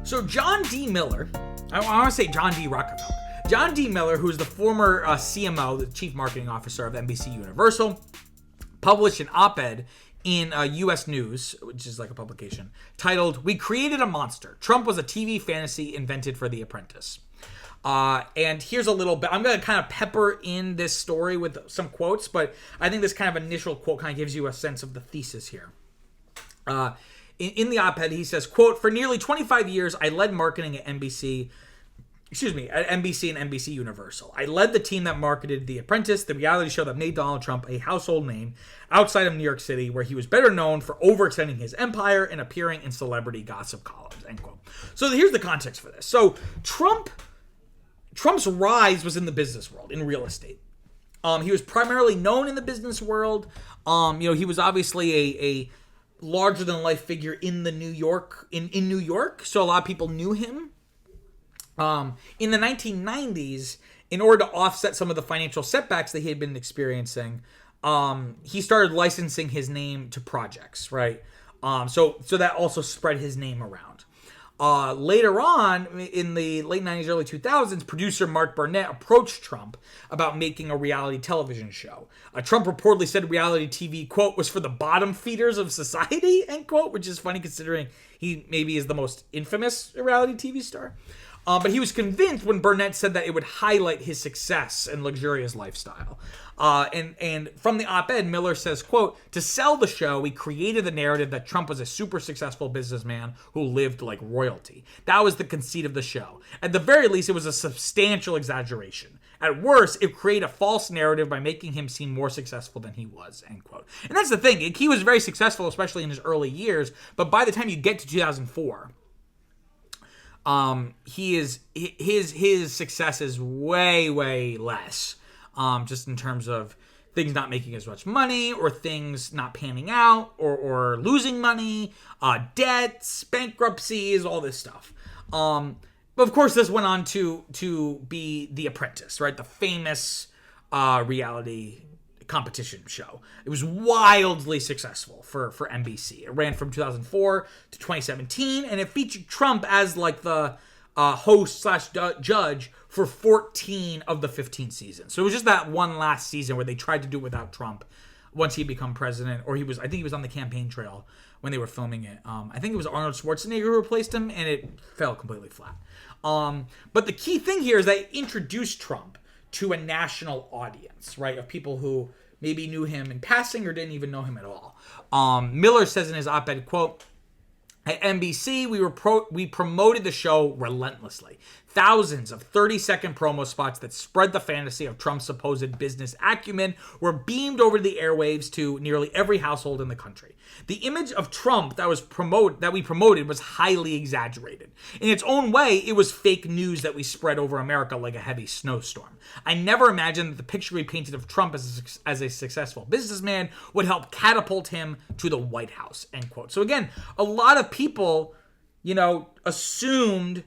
So John D. Miller, I want to say John D. Rockefeller. John D. Miller, who's the former CMO, the Chief Marketing Officer of NBCUniversal, published an op-ed in U.S. News, which is like a publication, titled, "We Created a Monster. Trump was a TV fantasy invented for the Apprentice." And here's a little bit. I'm going to kind of pepper in this story with some quotes, but I think this kind of initial quote kind of gives you a sense of the thesis here. In the op-ed, he says, quote, "For nearly 25 years, I led marketing at NBC and NBCUniversal. I led the team that marketed The Apprentice, the reality show that made Donald Trump a household name outside of New York City, where he was better known for overextending his empire and appearing in celebrity gossip columns," end quote. So here's the context for this. So Trump's rise was in the business world, in real estate. He was primarily known in the business world. He was obviously a larger than life figure in New York. So a lot of people knew him. In the 1990s, in order to offset some of the financial setbacks that he had been experiencing, he started licensing his name to projects, right? So that also spread his name around. Later on, in the late 90s, early 2000s, producer Mark Burnett approached Trump about making a reality television show. Trump reportedly said reality TV, quote, "was for the bottom feeders of society," end quote, which is funny considering he maybe is the most infamous reality TV star. But he was convinced when Burnett said that it would highlight his success and luxurious lifestyle. And from the op-ed, Miller says, quote, "To sell the show, we created the narrative that Trump was a super successful businessman who lived like royalty. That was the conceit of the show. At the very least, it was a substantial exaggeration. At worst, it created a false narrative by making him seem more successful than he was," end quote. And that's the thing. He was very successful, especially in his early years. But by the time you get to 2004... his success is way less, just in terms of things not making as much money, or things not panning out, or losing money, debts, bankruptcies, all this stuff. But of course, this went on to be The Apprentice, right? The famous reality competition show. It was wildly successful for NBC. It ran from 2004 to 2017, and it featured Trump as like the host / judge for 14 of the 15 seasons. So it was just that one last season where they tried to do it without Trump once he had become president, or I think he was on the campaign trail when they were filming it. I think it was Arnold Schwarzenegger who replaced him, and it fell completely flat. But the key thing here is that it introduced Trump to a national audience, right, of people who maybe knew him in passing or didn't even know him at all. Miller says in his op-ed, quote, "At NBC, we promoted the show relentlessly. Thousands of 30-second promo spots that spread the fantasy of Trump's supposed business acumen were beamed over the airwaves to nearly every household in the country. The image of Trump that we promoted was highly exaggerated. In its own way, it was fake news that we spread over America like a heavy snowstorm. I never imagined that the picture we painted of Trump as a successful businessman would help catapult him to the White House," end quote. So again, a lot of people, assumed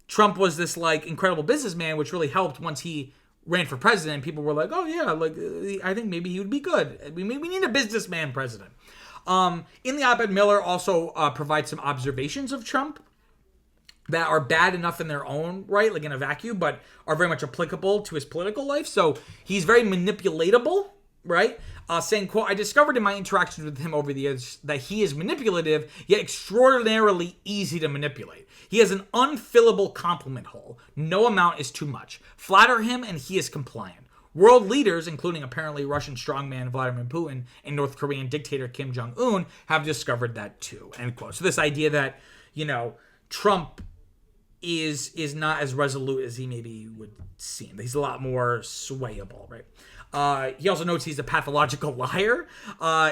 Trump was this like incredible businessman, which really helped once he ran for president. People were like, "Oh yeah, like I think maybe he would be good. We need a businessman president." In the op-ed, Miller also provides some observations of Trump that are bad enough in their own right, like in a vacuum, but are very much applicable to his political life. So he's very manipulatable, right? Saying, quote, "I discovered in my interactions with him over the years that he is manipulative, yet extraordinarily easy to manipulate. He has an unfillable compliment hole. No amount is too much. Flatter him and he is compliant. World leaders, including apparently Russian strongman Vladimir Putin and North Korean dictator Kim Jong-un, have discovered that too," end quote. So this idea that, Trump is not as resolute as he maybe would seem. He's a lot more swayable, right? He also notes he's a pathological liar.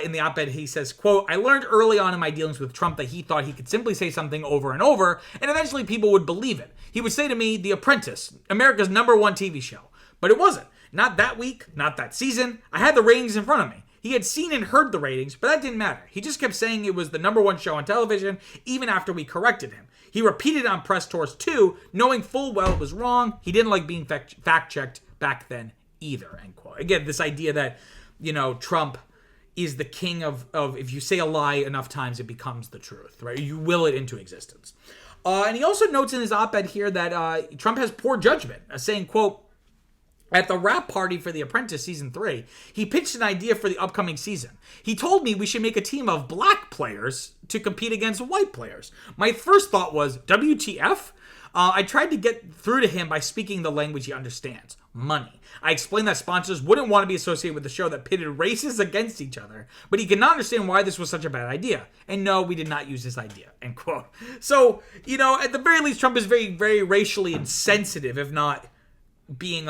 In the op-ed, he says, quote, "I learned early on in my dealings with Trump that he thought he could simply say something over and over, and eventually people would believe it. He would say to me, 'The Apprentice, America's #1 TV show.' But it wasn't. Not that week, not that season. I had the ratings in front of me. He had seen and heard the ratings, but that didn't matter. He just kept saying it was the #1 show on television, even after we corrected him. He repeated it on press tours too, knowing full well it was wrong. He didn't like being fact-checked back then either," end quote. Again, this idea that, Trump is the king of if you say a lie enough times, it becomes the truth, right? You will it into existence. And he also notes in his op-ed here that Trump has poor judgment, saying, quote, at the wrap party for The Apprentice Season 3, he pitched an idea for the upcoming season. He told me we should make a team of black players to compete against white players. My first thought was, WTF? I tried to get through to him by speaking the language he understands, money. I explained that sponsors wouldn't want to be associated with the show that pitted races against each other, but he could not understand why this was such a bad idea. And no, we did not use this idea, end quote. So, at the very least, Trump is very, very racially insensitive, if not being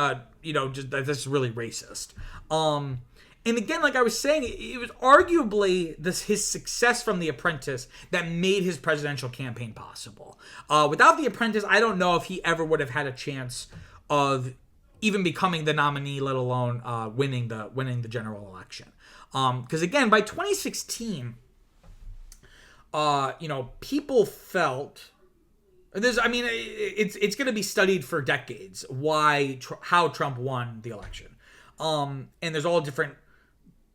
just that's really racist. And again, like I was saying, it was arguably his success from The Apprentice that made his presidential campaign possible. Without The Apprentice, I don't know if he ever would have had a chance of even becoming the nominee, let alone winning the general election. Because again, by 2016, people felt. It's going to be studied for decades how Trump won the election. And there's all different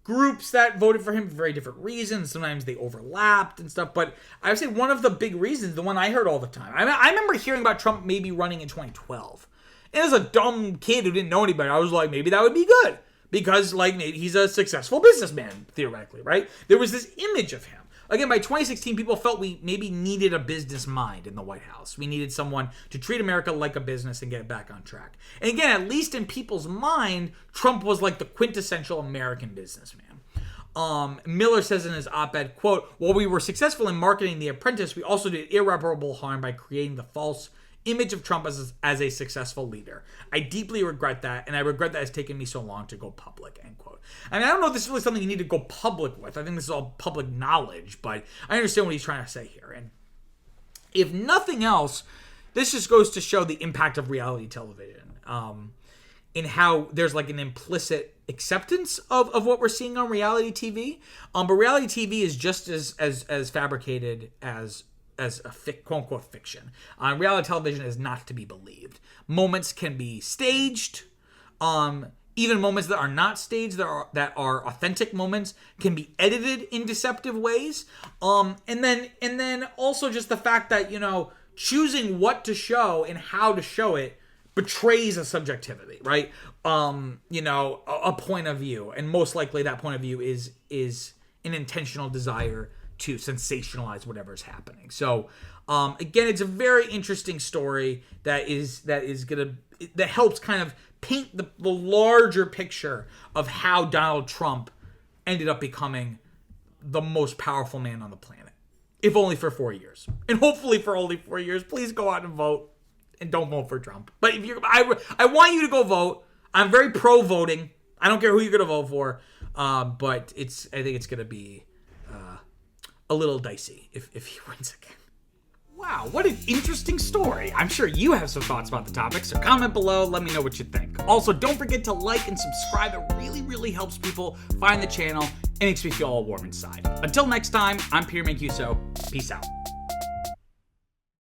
groups that voted for him for very different reasons. Sometimes they overlapped and stuff. But I would say one of the big reasons, the one I heard all the time, I remember hearing about Trump maybe running in 2012. And as a dumb kid who didn't know anybody, I was like, maybe that would be good. Because, maybe he's a successful businessman, theoretically, right? There was this image of him. Again, by 2016, people felt we maybe needed a business mind in the White House. We needed someone to treat America like a business and get it back on track. And again, at least in people's mind, Trump was like the quintessential American businessman. Miller says in his op-ed, quote, while we were successful in marketing The Apprentice, we also did irreparable harm by creating the false image of Trump as a successful leader. I deeply regret that, and I regret that it's taken me so long to go public, end quote. I don't know if this is really something you need to go public with. I think this is all public knowledge, but I understand what he's trying to say here. And if nothing else, this just goes to show the impact of reality television, in how there's an implicit acceptance of what we're seeing on reality TV. But reality TV is just as fabricated as a quote-unquote fiction. Reality television is not to be believed. Moments can be staged. Even moments that are not staged, that are authentic moments, can be edited in deceptive ways. And then also just the fact that, choosing what to show and how to show it betrays a subjectivity, right? A point of view. And most likely that point of view is an intentional desire to sensationalize whatever's happening. So, again, it's a very interesting story that helps kind of paint the larger picture of how Donald Trump ended up becoming the most powerful man on the planet, if only for 4 years, and hopefully for only 4 years. Please go out and vote, and don't vote for Trump. But I want you to go vote. I'm very pro voting. I don't care who you're gonna vote for, but I think it's gonna be a little dicey if he wins again. Wow, what an interesting story. I'm sure you have some thoughts about the topic, so comment below, let me know what you think. Also, don't forget to like and subscribe. It really, really helps people find the channel and makes me feel all warm inside. Until next time, I'm Peter Mancuso. Peace out.